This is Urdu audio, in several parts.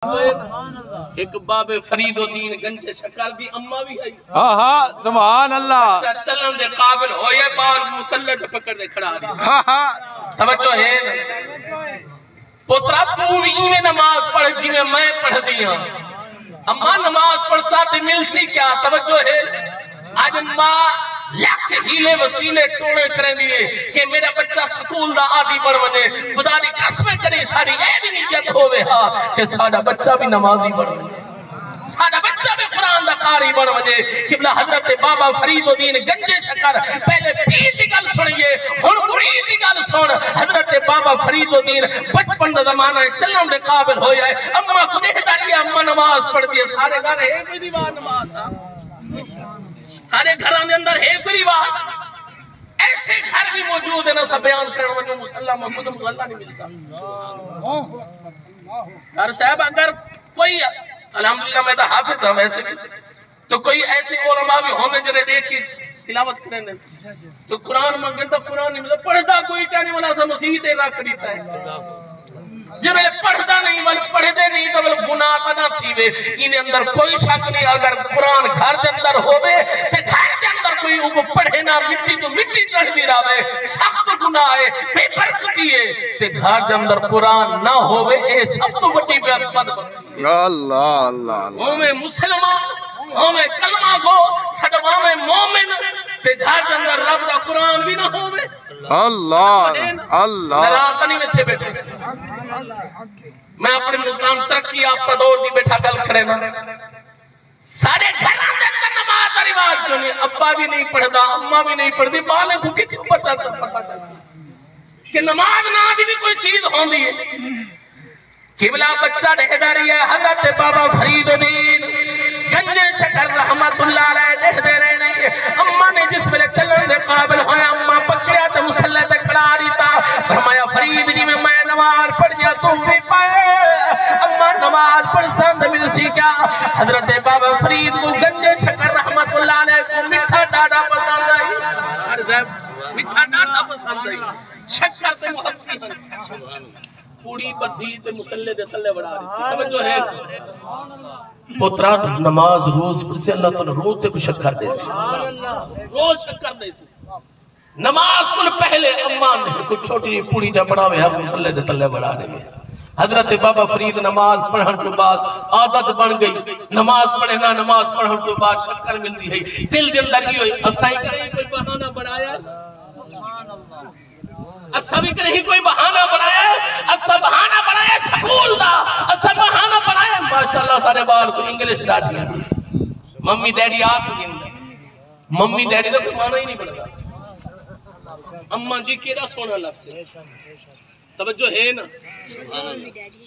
ایک باب فرید الدین گنج شکر دی اممہ بھی ہے. ہاں سبحان اللہ. چلن دے قابل ہوئے بار مسلح پکڑ دے کھڑا دی. توجہ ہے پترا تو بھی میں نماز پڑھ جی میں پڑھ دیا. اماں نماز پڑھ ساتھ مل سی کیا. توجہ ہے آج ماں لاکھ ہیلے وسیلے ٹوڑے کریں دیئے کہ میرا بچہ سکول دا آدھی بڑھ ونے. خدا دی قسمیں کریں ساری اے بھی نیت ہوئے ہاں کہ سارا بچہ بھی نمازی بڑھ ونے, سارا بچہ بھی قرآن دا قاری بڑھ ونے. قبلہ حضرت بابا فرید الدین گنج شکر پہلے پیر دی گل سنیے ہن مرید دی گل سن. حضرت بابا فرید الدین بچپن دا زمانہ چلن دے قابل ہو جائے. اماں کو دیکھتا رہی اماں نماز پڑھ دیئے. سارے گھر ہے کوئی دیوار نماز تھا, سارے گھران دے اندر ہے کوئی رواج. ایسے گھر بھی موجود ہے نا سب بیان کرنے والے مسلح محمود مسلح نہیں ملتا. اور صاحب اگر کوئی الحمدللہ میں تو حافظ ہوں ویسے بھی تو کوئی ایسی علماء بھی ہونے جنہیں دیکھ کی تلاوت کریں دیں تو قرآن مانگیں تو قرآن نہیں ملتا. پڑھتا کوئی کیا نہیں ملا سا مسیح تے رکھ دیتا ہے. جب پڑھتا نہیں والی پڑھ دے نہیں تو گناہ تا نہ تھی وے. انہیں اندر کوئی شک نہیں اگر قرآن گھر دے اندر ہوئے تو گھر دے اندر کوئی وہ پڑھے نہ مٹی تو مٹی چڑھ دی رہا ہے. سخت گناہ ہے بے برکتی ہے تو گھر دے اندر قرآن نہ ہوئے اے سب تو بڑی بد. اللہ اللہ ہمیں مسلمان ہمیں کلمہ کو سڑوا میں مومن تے گھر دے اندر رب دا قرآن بھی نہ ہوئے. اللہ اللہ نراتا نہیں میں تھے بیٹھے. میں اپنے ملتان ترقی آفتہ دور دی بیٹھا گل کرے نا سارے گھران دے اندر نماز دا رواج کیوں نہیں. ابا بھی نہیں پڑھتا اماں بھی نہیں پڑھتی. بالے کو کتنی پتا چلتا کہ نماز نہ دی بھی کوئی چیز ہوں دی ہے. قبلہ بچہ دہداری ہے حضرت بابا فرید الدین گنج شکر رحمت اللہ علیہ دہدے رہنے. اماں نے جس ویلے چلن دے قابل ہوئے اماں پکڑیا تے مسلح تے کھڑا رہتا. فرمایا فرید جی میں نماز پڑھ دیا تم بھی پائے. اماں نماز پڑھ سند مل سی کیا. حضرت بابا فرید کو گنج شکر رحمت اللہ علیہ کو مٹھا ڈاڑا پسند آئی. مٹھا ڈاڑا پسند آئی. شکر سے محبتی ہے پوڑی بدھی تے مسلح دے تلے بڑھا رہی. توجہ ہے پترا نماز روز پر سے اللہ تعالیٰ روز تے کو شکر دے سی, روز شکر دے سی. نماز کن پہلے اماں نے کچھ چھوٹی پوڑی جا بڑھا ہوئے ہم مسلح دے تلے بڑھا رہے ہیں. حضرت بابا فرید نماز پڑھن کے بعد عادت بن گئی. نماز پڑھنا نماز پڑھن کے بعد شکر مل دی ہے. دل دل لگی ہوئی اسائی کریں کوئی بہانہ بڑھایا, اسا بھی کریں کوئی بہانہ بڑھایا, اسا بہانہ بڑھایا سکول دا, اسا بہانہ بڑھایا ماشاءاللہ سارے بال کو انگلیش ڈاٹیاں. ممی ڈیڈی آگ گن ممی ڈیڈی دا کوئی معنی ہی نہیں پڑھتا. اماں جی کیڑا سونا لفظ ہے. توجہ ہے نا.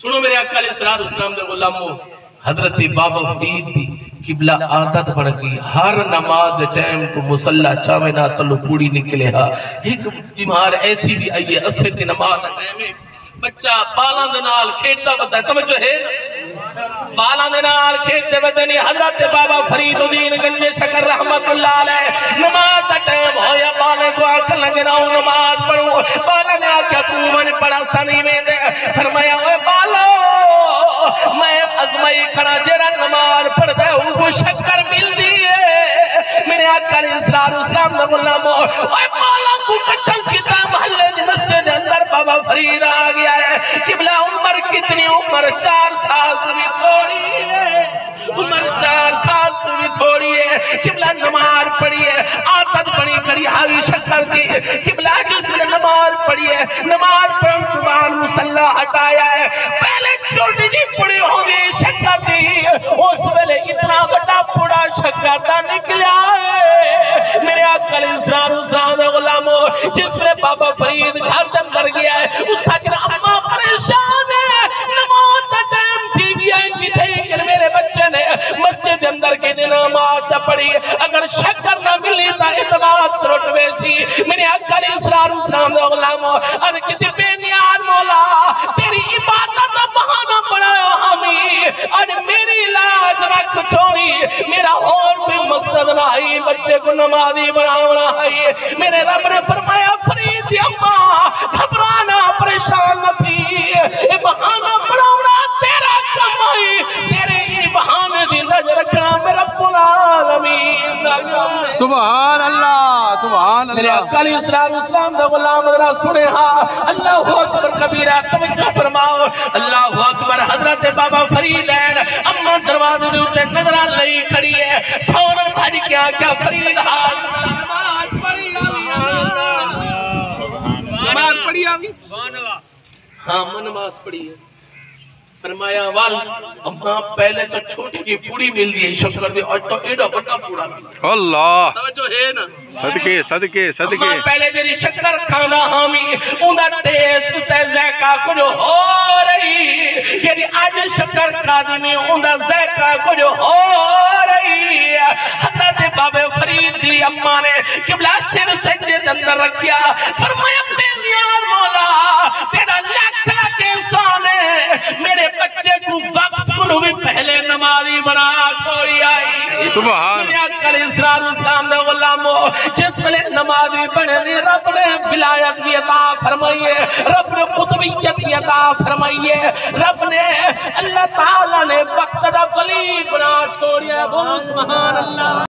سنو میرے آقا علیہ السلام دے غلامو حضرت بابا فرید دی قبلہ عادت بڑھ گئی. ہر نماز ٹائم کو مسلح چاوے نہ تلو پوڑی نکلے ہا. ایک بیمار ایسی بھی آئیے اثر کی نماز ٹائم ہے بچہ بالان دنال کھیٹتا بتا ہے. توجہ ہے بالان دنال کھیٹتے بدنی. حضرت بابا فرید الدین گنج شکر رحمت اللہ علیہ نماز دا ٹائم ہویا بالے کو آکھر لگے ناؤ نماز پڑھو. بالا نے آکھا تو من پڑھا سنی میں دے. فرمایا اوے بالو میں ازمائی کھڑا جرا نماز پڑھ دے ان کو شکر مل دیئے. میرے آقا علیہ السلام نے غلامو اوے بالا کو کٹھل کتا محلے دی مسجد اندر بابا فرید آ گیا ہے. قبلہ عمر کتنی عمر 4 سال بھی تھوڑی ہے. عمر 4 سال بھی تھوڑی ہے. قبلہ نماز پڑھی ہے عادت بنی کری حاوی شکر دی. قبلہ جس نے نماز پڑھی ہے نماز پڑھن کے بعد مسلح ہٹایا ہے. پہلے چھوٹی جی پڑی ہوگی شکر دی اس ویلے اتنا بڑا پڑا شکر دا نکلیا ہے. میرے آقا علیہ السلام دے غلامو جس میں بابا فرید گھر دم کر گیا ہے اتھا کہ اماں پریشان ہے. نماز دا ٹائم تھی گیا ہے کہ تھے کہ میرے بچے نے مسجد اندر کے دن نماز پڑھی. اگر شکر نہ ملی تا اعتماد ترٹ ویسی. میرے آقا علیہ السلام دے غلامو ارے کتی بے نیار مولا تیری عبادت دا بہانہ بڑھایا ہمیں ارے میری علاج رکھ چھوڑی. میرا اور کوئی مقصد نہ ہے بچے کو نمازی بناونا ہے. میرے رب نے فرمایا فرید دی اماں گھبرانا پریشان نہ تھی. اے بہانہ بناونا تیرا کم ہے. سبحان اللہ سبحان میرے اللہ آقا علیہ السلام دا غلام ذرا سنے ہاں اللہ اکبر کبیرہ توجہ فرماؤ اللہ اکبر حضرت بابا فرید ہیں اما دروازے دے اوتے نظر لئی کھڑی ہے فوراً بھج کے آکھیا فرید نماز پڑھی آوی ہاں میں نماز پڑھی ہے فرمایا وال اما پہلے تو چھوٹی جی پوڑی مل دی شکر دی اور تو ایڈا بڑا پوڑا مل اللہ توجہ ہے نا صدقے صدقے صدقے اما پہلے جی شکر کھانا ہامی اندھا ٹیسٹ تے زیکا کچھ ہو رہی جی آج شکر کھادی میں اندھا زیکا کچھ ہو رہی حضرت بابے فرید دی اما نے قبلہ سر سجدے اندر رکھیا فرمایا بے نیاز مولا تیرا لاکھ لاکھ انسان ہے میرے بچے کو وقت کو بھی پہلے نمازی بنا چھوڑی آئی سبحان دنیا کر اسلام دے غلامو جس میں نمازی بنے رب نے ولایت بھی عطا فرمائیے رب نے قطبیت بھی عطا فرمائیے رب نے اللہ تعالیٰ نے وقت دا ولی بنا چھوڑی ہے بولو سبحان اللہ